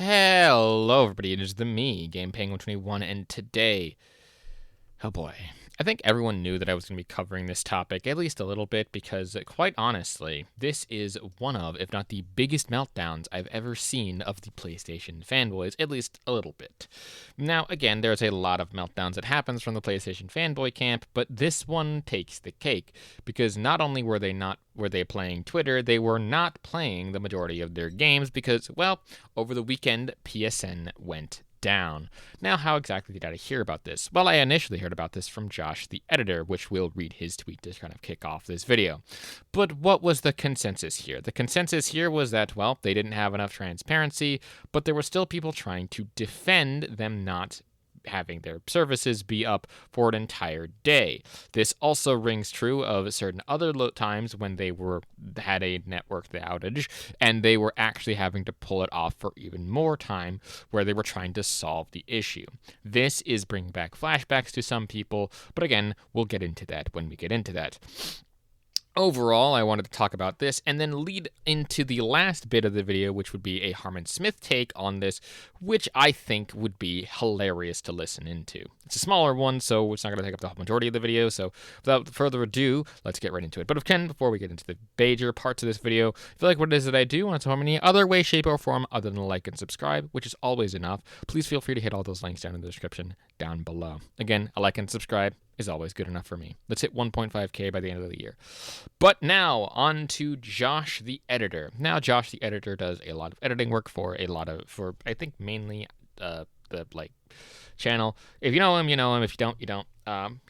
Hello, everybody. It is the me, Game Penguin 21, and today, oh boy, I think everyone knew that I was going to be covering this topic at least a little bit because, quite honestly, this is one of, if not the biggest meltdowns I've ever seen of the PlayStation fanboys, at least a little bit. Now, again, there's a lot of meltdowns that happens from the PlayStation fanboy camp, but this one takes the cake because not only were they playing Twitter, they were not playing the majority of their games because, well, over the weekend, PSN went down. Now, how exactly did I hear about this? Well, I initially heard about this from Josh, the editor, which we'll read his tweet to kind of kick off this video. But what was the consensus here? The consensus here was that, well, they didn't have enough transparency, but there were still people trying to defend them not having their services be up for an entire day. This also rings true of certain other times when they had a network outage and they were actually having to pull it off for even more time where they were trying to solve the issue. This is bringing back flashbacks to some people, but again, we'll get into that when we get into that. Overall, I wanted to talk about this and then lead into the last bit of the video, which would be a Harmon Smith take on this, which I think would be hilarious to listen into. It's a smaller one, so it's not going to take up the majority of the video, so without further ado, let's get right into it. But before we get into the major parts of this video, if you like what it is that I do, want to support me in any other way, shape, or form other than like and subscribe, which is always enough, please feel free to hit all those links down in the description down below. Again, a like and subscribe is always good enough for me. Let's hit 1.5k by the end of the year. But now, on to Josh the editor. Now, Josh the editor does a lot of editing work for I think mainly the channel. If you know him, you know him. If you don't, you don't.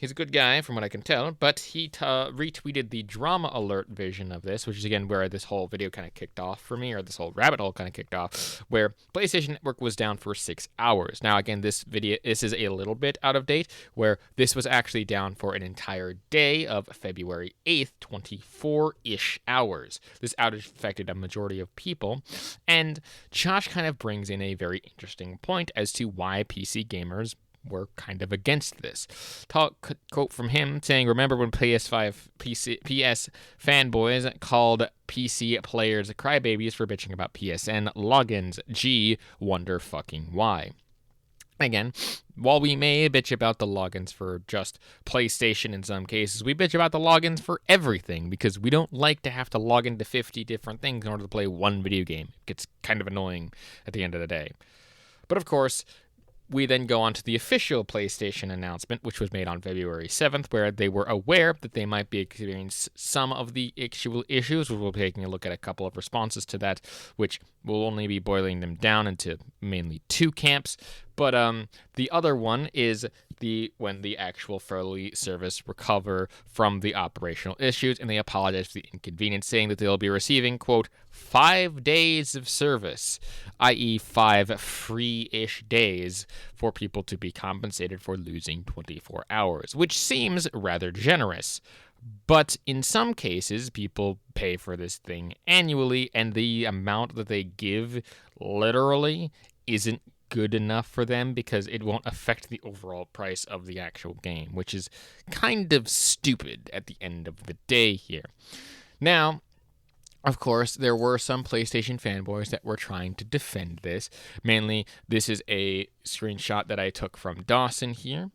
He's a good guy from what I can tell, but he retweeted the drama alert version of this, which is again where this whole video kind of kicked off for me, or this whole rabbit hole kind of kicked off, where PlayStation Network was down for 6 hours. Now again, this is a little bit out of date, where this was actually down for an entire day of February 8th, 24-ish hours. This outage affected a majority of people, and Josh kind of brings in a very interesting point as to why PC gamers were kind of against this. Quote from him saying, "Remember when PS fanboys called PC players crybabies for bitching about PSN logins? Gee, wonder fucking why." Again, while we may bitch about the logins for just PlayStation in some cases, we bitch about the logins for everything because we don't like to have to log into 50 different things in order to play one video game. It gets kind of annoying at the end of the day. But of course, we then go on to the official PlayStation announcement, which was made on February 7th, where they were aware that they might be experiencing some of the actual issues. We'll be taking a look at a couple of responses to that, which will only be boiling them down into mainly two camps. But the other one is when the actual Foley service recover from the operational issues, and they apologize for the inconvenience, saying that they'll be receiving, quote, 5 days of service, i.e. 5 free-ish days for people to be compensated for losing 24 hours, which seems rather generous. But in some cases, people pay for this thing annually, and the amount that they give literally isn't good enough for them because it won't affect the overall price of the actual game, which is kind of stupid at the end of the day here. Now, of course, there were some PlayStation fanboys that were trying to defend this. Mainly, this is a screenshot that I took from Dawson here.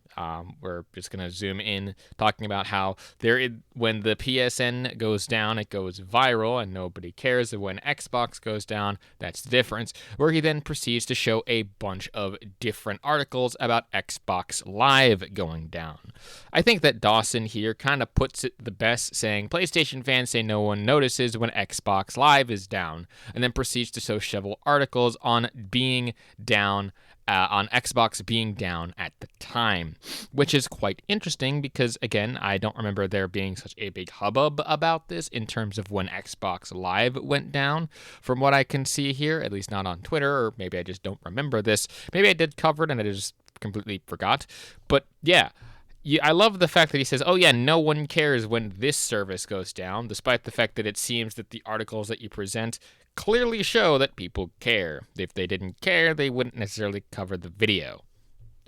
We're just going to zoom in, talking about how when the PSN goes down, it goes viral and nobody cares. And when Xbox goes down, that's the difference. Where he then proceeds to show a bunch of different articles about Xbox Live going down. I think that Dawson here kind of puts it the best, saying PlayStation fans say no one notices when Xbox Live is down, and then proceeds to show several articles on being down, on Xbox being down at the time, which is quite interesting because, again, I don't remember there being such a big hubbub about this in terms of when Xbox Live went down, from what I can see here, at least not on Twitter, or maybe I just don't remember this. Maybe I did cover it and I just completely forgot. But yeah, I love the fact that he says, oh yeah, no one cares when this service goes down, despite the fact that it seems that the articles that you present clearly show that people care. If they didn't care, they wouldn't necessarily cover the video.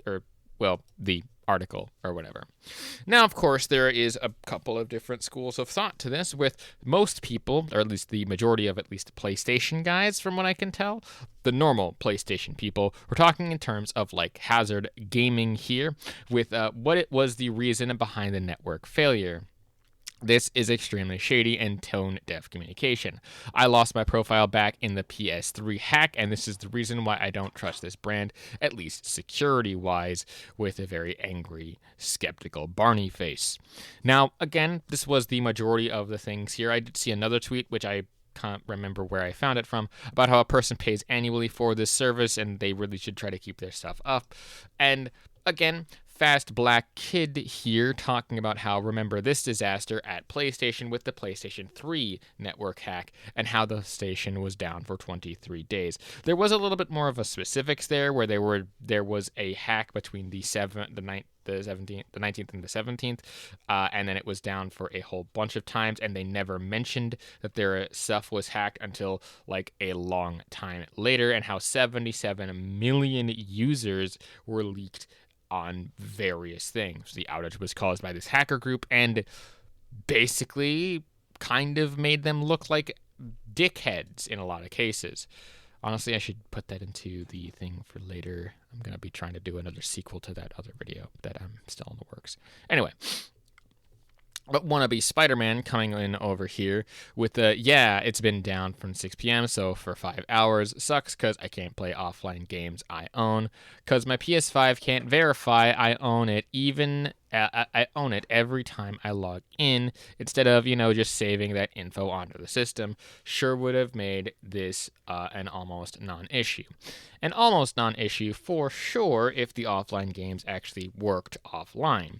Or, well, the article or whatever. Now, of course, there is a couple of different schools of thought to this, with most people, or at least the majority of at least PlayStation guys, from what I can tell, the normal PlayStation people, we're talking in terms of like hazard gaming here, with what it was the reason behind the network failure. This is extremely shady and tone-deaf communication. I lost my profile back in the PS3 hack, and this is the reason why I don't trust this brand, at least security-wise, with a very angry, skeptical Barney face. Now, again, this was the majority of the things here. I did see another tweet, which I can't remember where I found it from, about how a person pays annually for this service, and they really should try to keep their stuff up. And again, Fast Black Kid here talking about how remember this disaster at PlayStation with the PlayStation 3 network hack and how the station was down for 23 days. There was a little bit more of a specifics there where there was a hack between the 19th and the 17th, and then it was down for a whole bunch of times, and they never mentioned that their stuff was hacked until like a long time later, and how 77 million users were leaked on various things. The outage was caused by this hacker group and basically kind of made them look like dickheads in a lot of cases. Honestly, I should put that into the thing for later. I'm going to be trying to do another sequel to that other video that I'm still in the works. Anyway, but wannabe Spider-Man coming in over here with it's been down from 6 p.m. so for 5 hours. Sucks because I can't play offline games I own. Because my PS5 can't verify I own it I own it every time I log in instead of, just saving that info onto the system. Sure would have made this an almost non-issue. An almost non-issue for sure if the offline games actually worked offline.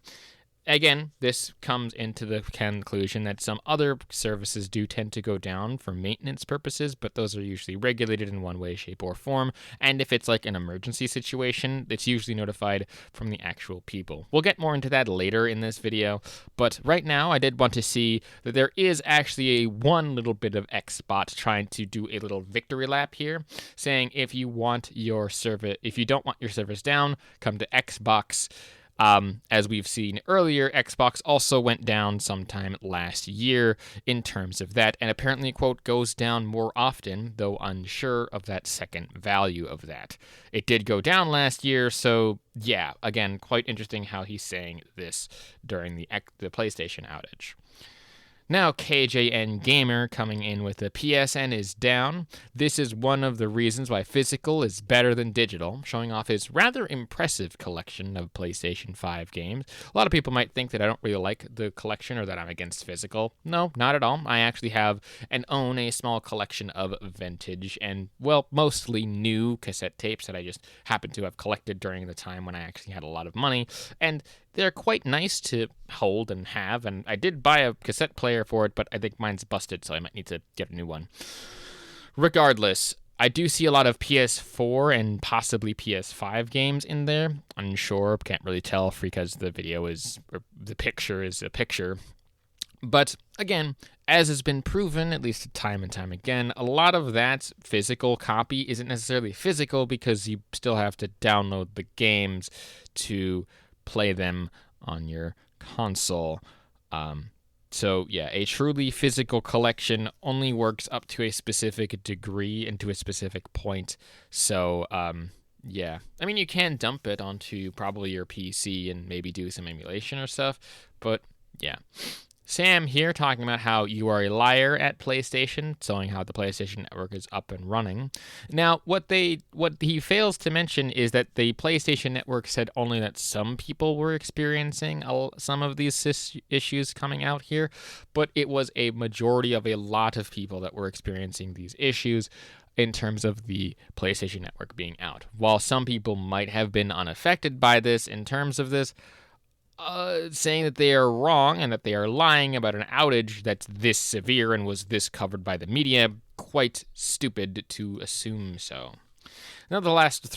Again, this comes into the conclusion that some other services do tend to go down for maintenance purposes, but those are usually regulated in one way, shape, or form. And if it's like an emergency situation, it's usually notified from the actual people. We'll get more into that later in this video, but right now I did want to see that there is actually one little bit of Xbot trying to do a little victory lap here, saying if you don't want your service down, come to Xbox. As we've seen earlier, Xbox also went down sometime last year in terms of that, and apparently, quote, goes down more often, though unsure of that second value of that. It did go down last year, so yeah, again, quite interesting how he's saying this during the PlayStation outage. Now, KJN Gamer coming in with the PSN is down. This is one of the reasons why physical is better than digital, showing off his rather impressive collection of PlayStation 5 games. A lot of people might think that I don't really like the collection or that I'm against physical. No, not at all. I actually have and own a small collection of vintage and, well, mostly new cassette tapes that I just happen to have collected during the time when I actually had a lot of money. And they're quite nice to hold and have, and I did buy a cassette player for it, but I think mine's busted, so I might need to get a new one. Regardless, I do see a lot of PS4 and possibly PS5 games in there. Unsure, can't really tell because the picture is a picture. But again, as has been proven, at least time and time again, a lot of that physical copy isn't necessarily physical because you still have to download the games to play them on your console. So yeah, a truly physical collection only works up to a specific degree and to a specific point. So yeah, I mean, you can dump it onto probably your PC and maybe do some emulation or stuff, but yeah. Sam here talking about how you are a liar at PlayStation, showing how the PlayStation Network is up and running. Now, what he fails to mention is that the PlayStation Network said only that some people were experiencing some of these issues coming out here, but it was a majority of a lot of people that were experiencing these issues in terms of the PlayStation Network being out. While some people might have been unaffected by this in terms of this, saying that they are wrong and that they are lying about an outage that's this severe and was this covered by the media, quite stupid to assume so. Now, the last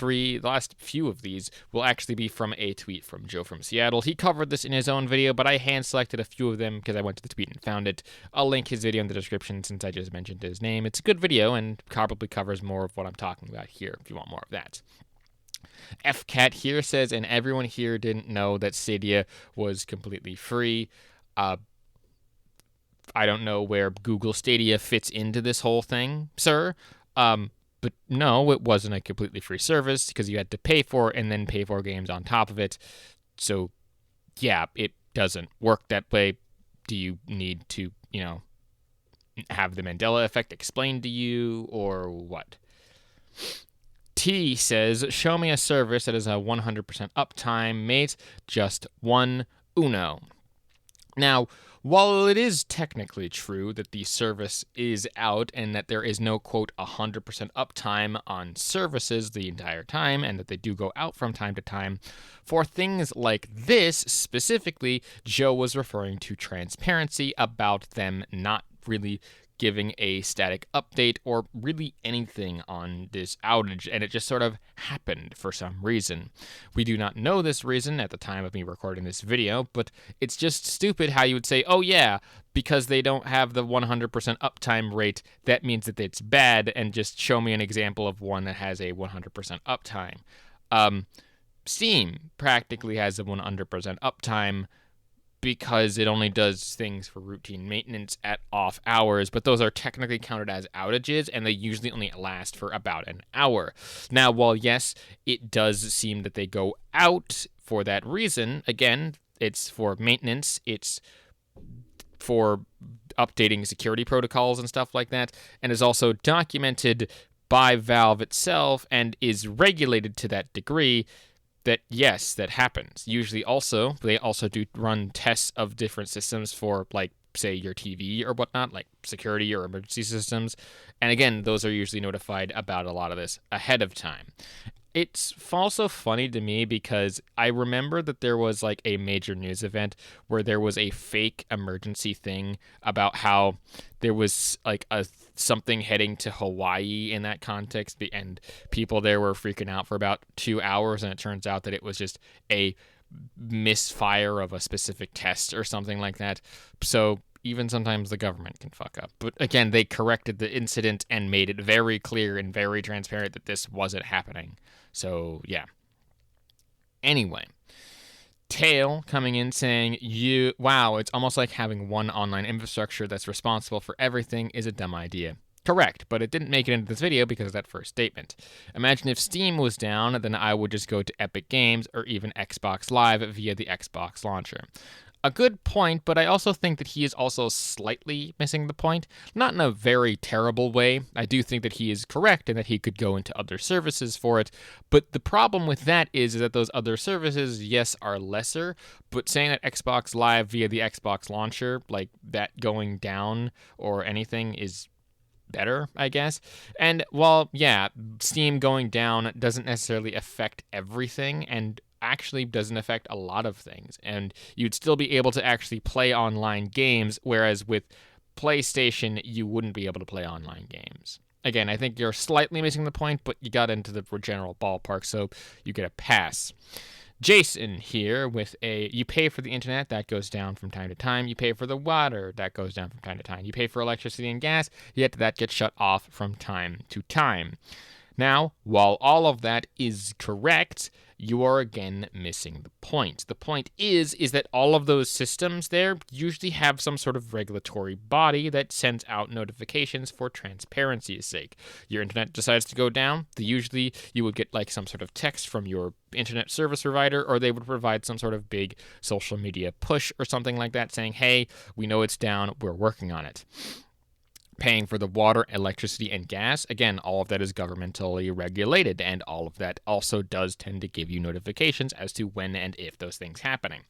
few of these will actually be from a tweet from Joe from Seattle. He covered this in his own video, but I hand-selected a few of them because I went to the tweet and found it. I'll link his video in the description since I just mentioned his name. It's a good video and probably covers more of what I'm talking about here if you want more of that. FCAT here says, and everyone here didn't know that Stadia was completely free. I don't know where Google Stadia fits into this whole thing, sir. But no, it wasn't a completely free service because you had to pay for it and then pay for games on top of it. So, yeah, it doesn't work that way. Do you need to, have the Mandela effect explained to you or what? T says, show me a service that is a 100% uptime, mate. Just one Uno. Now, while it is technically true that the service is out and that there is no, quote, 100% uptime on services the entire time and that they do go out from time to time, for things like this specifically, Joe was referring to transparency about them not really giving a static update or really anything on this outage, and it just sort of happened for some reason. We do not know this reason at the time of me recording this video, but it's just stupid how you would say, oh yeah, because they don't have the 100% uptime rate, that means that it's bad, and just show me an example of one that has a 100% uptime. Steam practically has a 100% uptime, because it only does things for routine maintenance at off hours, but those are technically counted as outages, and they usually only last for about an hour. Now, while yes, it does seem that they go out for that reason, again, it's for maintenance, it's for updating security protocols and stuff like that, and is also documented by Valve itself and is regulated to that degree, that yes, that happens. Usually also, they also do run tests of different systems for, like, say, your TV or whatnot, like security or emergency systems. And again, those are usually notified about a lot of this ahead of time. It's also funny to me because I remember that there was like a major news event where there was a fake emergency thing about how there was like something heading to Hawaii in that context, and people there were freaking out for about 2 hours, and it turns out that it was just a misfire of a specific test or something like that. So even sometimes the government can fuck up. But again, they corrected the incident and made it very clear and very transparent that this wasn't happening. So, yeah. Anyway, Tail coming in saying, wow, it's almost like having one online infrastructure that's responsible for everything is a dumb idea. Correct, but it didn't make it into this video because of that first statement. Imagine if Steam was down, then I would just go to Epic Games or even Xbox Live via the Xbox launcher. A good point, but I also think that he is also slightly missing the point. Not in a very terrible way. I do think that he is correct and that he could go into other services for it. But the problem with that is that those other services, yes, are lesser. But saying that Xbox Live via the Xbox launcher, like that going down or anything, is better, I guess. And while, yeah, Steam going down doesn't necessarily affect everything, and actually doesn't affect a lot of things, and you'd still be able to actually play online games, whereas with PlayStation you wouldn't be able to play online games. Again, I think you're slightly missing the point, but you got into the general ballpark, so you get a pass. Jason here with you pay for the internet, that goes down from time to time. You pay for the water, that goes down from time to time. You pay for electricity and gas, yet that gets shut off from time to time. Now, while all of that is correct, you are again missing the point. The point is that all of those systems there usually have some sort of regulatory body that sends out notifications for transparency's sake. Your internet decides to go down, usually you would get like some sort of text from your internet service provider, or they would provide some sort of big social media push or something like that saying, hey, we know it's down, we're working on it. Paying for the water, electricity, and gas, again, all of that is governmentally regulated, and all of that also does tend to give you notifications as to when and if those things happening.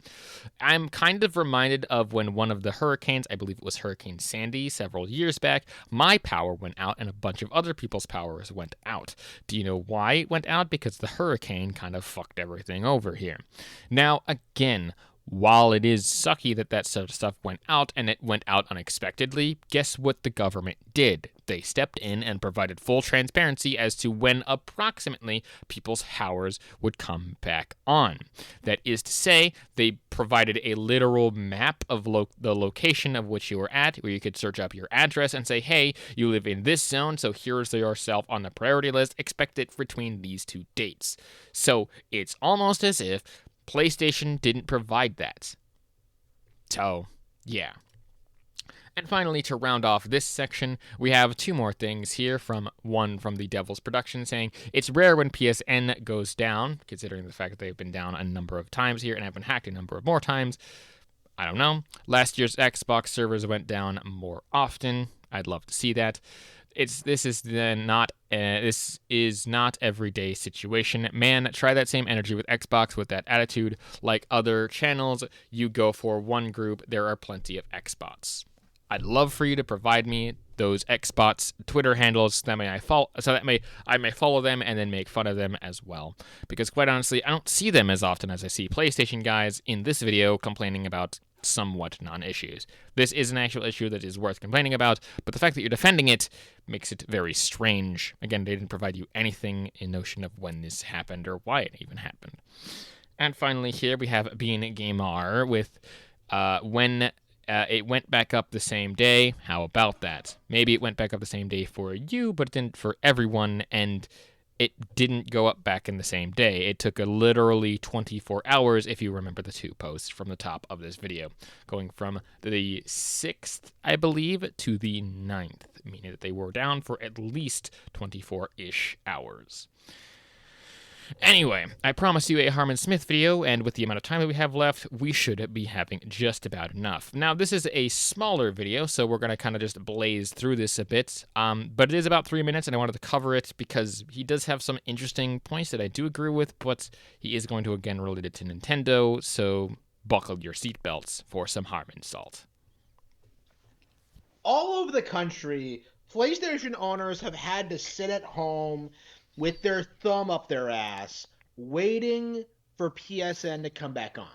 I'm kind of reminded of when one of the hurricanes, I believe it was Hurricane Sandy several years back, my power went out and a bunch of other people's powers went out. Do you know why it went out? Because the hurricane kind of fucked everything over here. Now, again, while it is sucky that sort of stuff went out, and it went out unexpectedly, guess what the government did? They stepped in and provided full transparency as to when approximately people's hours would come back on. That is to say, they provided a literal map of the location of which you were at, where you could search up your address and say, hey, you live in this zone, so here's yourself on the priority list. Expect it between these two dates. So it's almost as if PlayStation didn't provide that. So, yeah. And finally, to round off this section, we have two more things here. One from the Devil's Production saying, it's rare when PSN goes down, considering the fact that they've been down a number of times here and have been hacked a number of more times. I don't know. Last year's Xbox servers went down more often. I'd love to see that. This is not everyday situation. Man, try that same energy with Xbox with that attitude. Like other channels, you go for one group, there are plenty of Xbots. I'd love for you to provide me those Xbots Twitter handles so that I may follow them and then make fun of them as well. Because quite honestly, I don't see them as often as I see PlayStation guys in this video complaining about somewhat non-issues. This is an actual issue that is worth complaining about, but the fact that you're defending it makes it very strange. Again, they didn't provide you anything in notion of when this happened or why it even happened. And finally here we have Being Gamer with when it went back up the same day. How about that? Maybe it went back up the same day for you, but it didn't for everyone, and it didn't go up back in the same day. It took literally 24 hours, if you remember the two posts from the top of this video, going from the 6th, I believe, to the 9th, meaning that they were down for at least 24-ish hours. Anyway, I promised you a Harmon Smith video, and with the amount of time that we have left, we should be having just about enough. Now, this is a smaller video, so we're going to kind of just blaze through this a bit, but it is about 3 minutes, and I wanted to cover it because he does have some interesting points that I do agree with, but he is going to, again, relate it to Nintendo, so buckle your seatbelts for some Harmon salt. All over the country, PlayStation owners have had to sit at home with their thumb up their ass, waiting for PSN to come back on.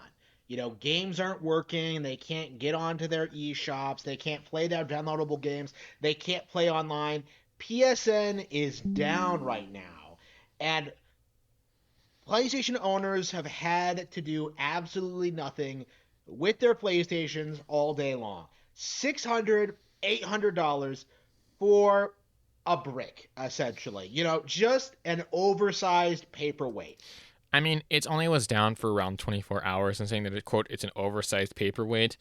You know, games aren't working, they can't get onto their eShops, they can't play their downloadable games, they can't play online. PSN is down right now, and PlayStation owners have had to do absolutely nothing with their PlayStations all day long. $600, $800 for a brick, essentially. You know, just an oversized paperweight. I mean, it only was down for around 24 hours, and saying that, quote, it's an oversized paperweight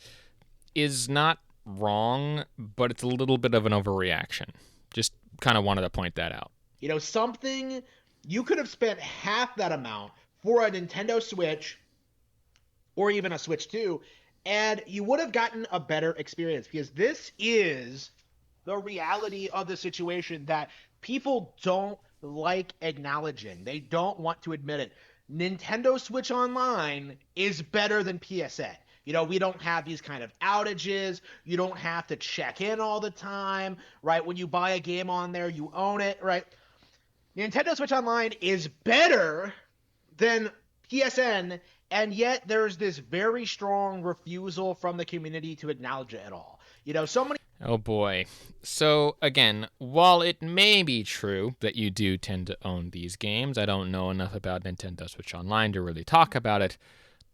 is not wrong, but it's a little bit of an overreaction. Just kind of wanted to point that out. You know, something you could have spent half that amount for a Nintendo Switch or even a Switch 2, and you would have gotten a better experience, because this is the reality of the situation that people don't like acknowledging. They don't want to admit it. Nintendo Switch Online is better than PSN. You know, we don't have these kind of outages. You don't have to check in all the time, right? When you buy a game on there, you own it, right? Nintendo Switch Online is better than PSN, and yet there's this very strong refusal from the community to acknowledge it at all. You know, so many... Oh boy. So, again, while it may be true that you do tend to own these games, I don't know enough about Nintendo Switch Online to really talk about it.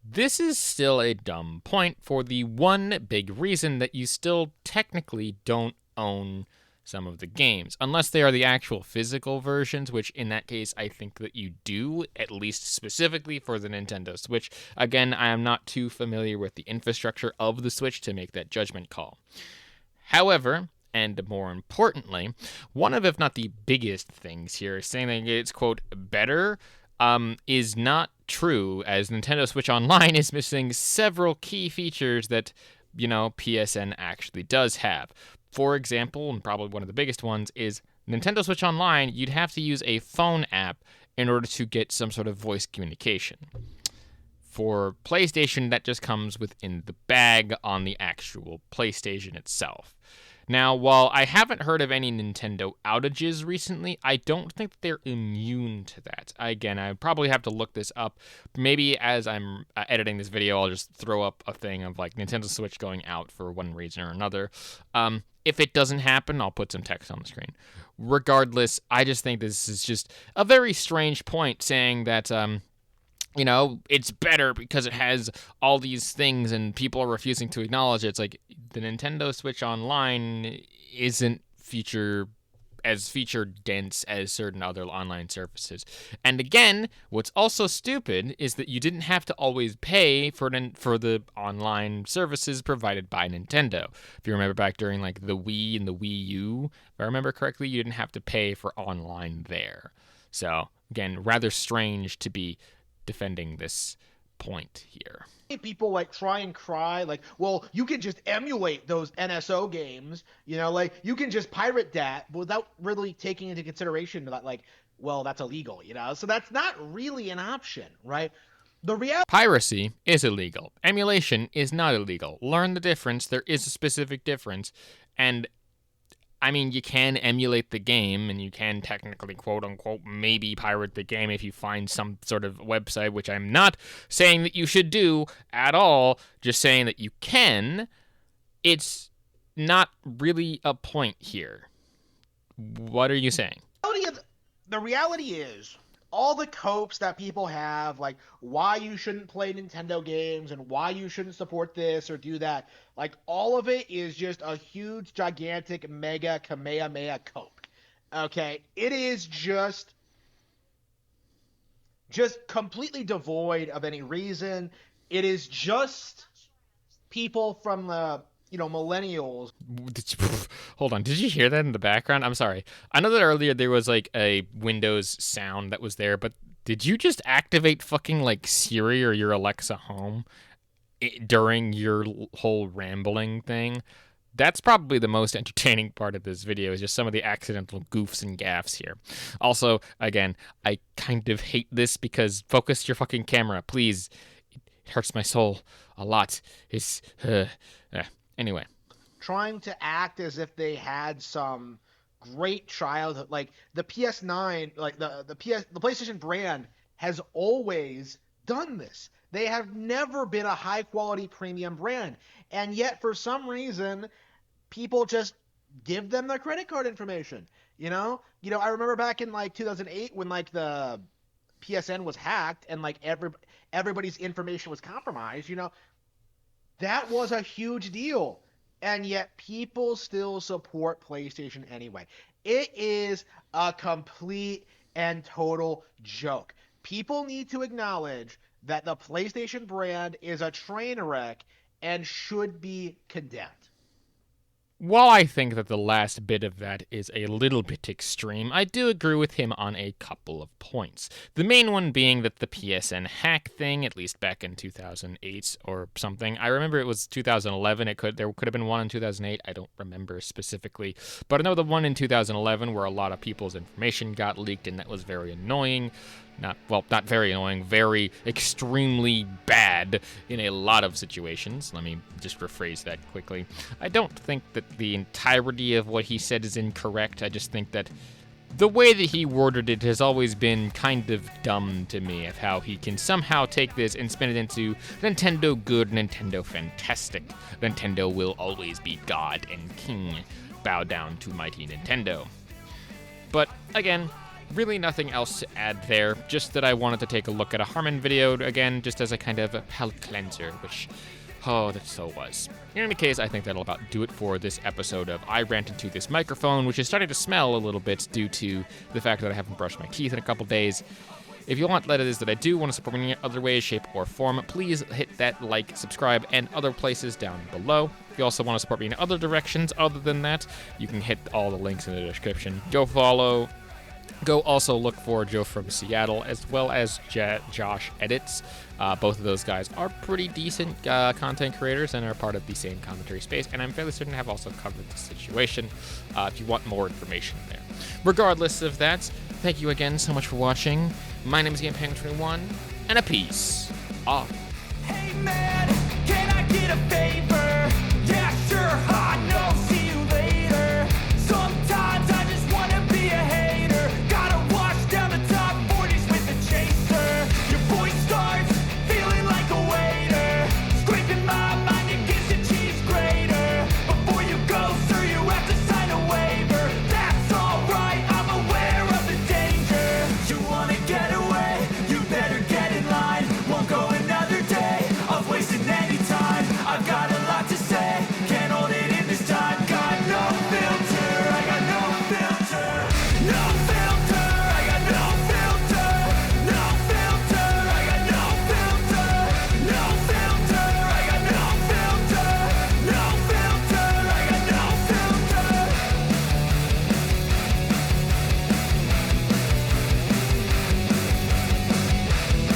This is still a dumb point for the one big reason that you still technically don't own some of the games, unless they are the actual physical versions, which in that case I think that you do, at least specifically for the Nintendo Switch. Again, I am not too familiar with the infrastructure of the Switch to make that judgment call. However, and more importantly, one of, if not the biggest things here, saying that it's, quote, better, is not true, as Nintendo Switch Online is missing several key features that, you know, PSN actually does have. For example, and probably one of the biggest ones, is Nintendo Switch Online, you'd have to use a phone app in order to get some sort of voice communication. For PlayStation, that just comes within the bag on the actual PlayStation itself. Now, while I haven't heard of any Nintendo outages recently, I don't think that they're immune to that. Again, I probably have to look this up. Maybe as I'm editing this video, I'll just throw up a thing of like Nintendo Switch going out for one reason or another. If it doesn't happen, I'll put some text on the screen. Regardless, I just think this is just a very strange point saying that, it's better because it has all these things and people are refusing to acknowledge it. It's like the Nintendo Switch Online isn't feature dense as certain other online services. And again, what's also stupid is that you didn't have to always pay for the online services provided by Nintendo. If you remember back during like the Wii and the Wii U, if I remember correctly, you didn't have to pay for online there. So again, rather strange to be defending this point here. People like try and cry like, well, you can just emulate those NSO games, like you can just pirate that without really taking into consideration that, like, well, that's illegal, so that's not really an option, right? Piracy is illegal. Emulation is not illegal. Learn the difference. There is a specific difference. And I mean, you can emulate the game, and you can technically, quote-unquote, maybe pirate the game if you find some sort of website, which I'm not saying that you should do at all, just saying that you can. It's not really a point here. What are you saying? The reality is, all the copes that people have, like why you shouldn't play Nintendo games and why you shouldn't support this or do that, like all of it is just a huge, gigantic, mega Kamehameha cope. Okay? It is just completely devoid of any reason. It is just people from the millennials. Hold on, did you hear that in the background? I'm sorry. I know that earlier there was like a Windows sound that was there, but did you just activate fucking like Siri or your Alexa home during your whole rambling thing? That's probably the most entertaining part of this video, is just some of the accidental goofs and gaffes here. Also, again, I kind of hate this because focus your fucking camera, please. It hurts my soul a lot. Anyway. Trying to act as if they had some great childhood, like the PS9, like the PlayStation brand has always done this. They have never been a high quality premium brand, and yet for some reason, people just give them their credit card information. I remember back in like 2008 when like the PSN was hacked and like everybody's information was compromised. That was a huge deal. And yet people still support PlayStation anyway. It is a complete and total joke. People need to acknowledge that the PlayStation brand is a train wreck and should be condemned. While I think that the last bit of that is a little bit extreme, I do agree with him on a couple of points. The main one being that the PSN hack thing, at least back in 2008 or something, I remember it was 2011, there could have been one in 2008, I don't remember specifically, but I know the one in 2011 where a lot of people's information got leaked, and that was very annoying. Not very annoying, very extremely bad in a lot of situations. Let me just rephrase that quickly. I don't think that the entirety of what he said is incorrect. I just think that the way that he worded it has always been kind of dumb to me, of how he can somehow take this and spin it into Nintendo good, Nintendo fantastic. Nintendo will always be God and King. Bow down to mighty Nintendo. But again, really nothing else to add there, just that I wanted to take a look at a Harmon video again, just as a kind of a palate cleanser, which, that so was. In any case, I think that'll about do it for this episode of I Rant Into This Microphone, which is starting to smell a little bit due to the fact that I haven't brushed my teeth in a couple days. If you want, that it is that I do want to support me in other ways, shape, or form, please hit that like, subscribe, and other places down below. If you also want to support me in other directions other than that, you can hit all the links in the description. Go also look for Joe from Seattle, as well as Josh Edits. Both of those guys are pretty decent content creators and are part of the same commentary space, and I'm fairly certain have also covered the situation if you want more information there. Regardless of that, thank you again so much for watching. My name is GamePango21, and a peace off. Hey man!